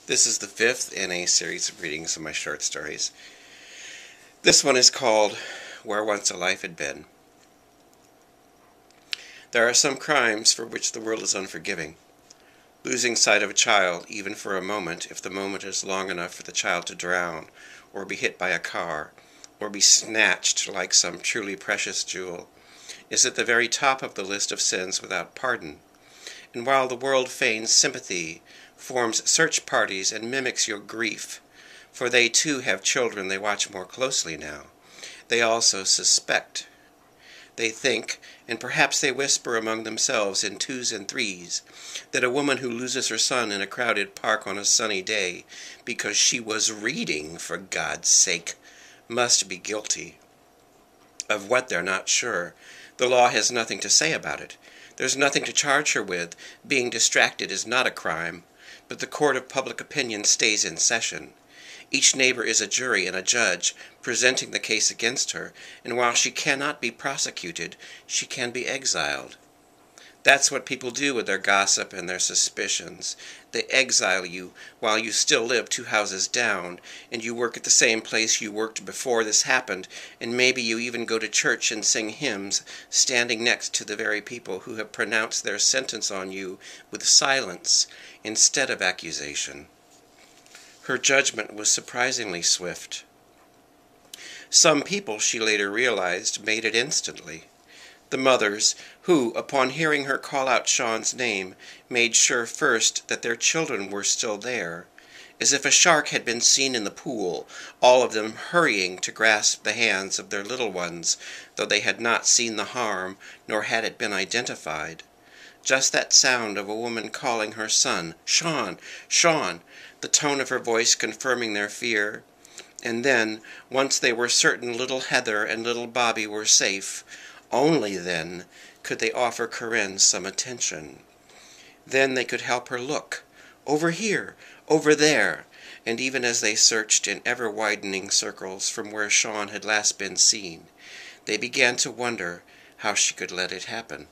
This is the fifth in a series of readings of my short stories. This one is called Where Once a Life Had Been. There are some crimes for which the world is unforgiving. Losing sight of a child, even for a moment, if the moment is long enough for the child to drown, or be hit by a car, or be snatched like some truly precious jewel, is at the very top of the list of sins without pardon. And while the world feigns sympathy, forms search parties, and mimics your grief, for they too have children they watch more closely now, they also suspect. They think, and perhaps they whisper among themselves in twos and threes, that a woman who loses her son in a crowded park on a sunny day because she was reading, for God's sake, must be guilty. Of what they're not sure. The law has nothing to say about it. There's nothing to charge her with. Being distracted is not a crime, but the court of public opinion stays in session. Each neighbor is a jury and a judge, presenting the case against her, and while she cannot be prosecuted, she can be exiled. That's what people do with their gossip and their suspicions. They exile you while you still live 2 houses down, and you work at the same place you worked before this happened, and maybe you even go to church and sing hymns, standing next to the very people who have pronounced their sentence on you with silence instead of accusation. Her judgment was surprisingly swift. Some people, she later realized, made it instantly. The mothers, who, upon hearing her call out Sean's name, made sure first that their children were still there, as if a shark had been seen in the pool, all of them hurrying to grasp the hands of their little ones, though they had not seen the harm, nor had it been identified. Just that sound of a woman calling her son, "Sean, Sean," the tone of her voice confirming their fear. And then, once they were certain little Heather and little Bobby were safe, only then could they offer Corinne some attention. Then they could help her look, over here, over there, and even as they searched in ever-widening circles from where Sean had last been seen, they began to wonder how she could let it happen.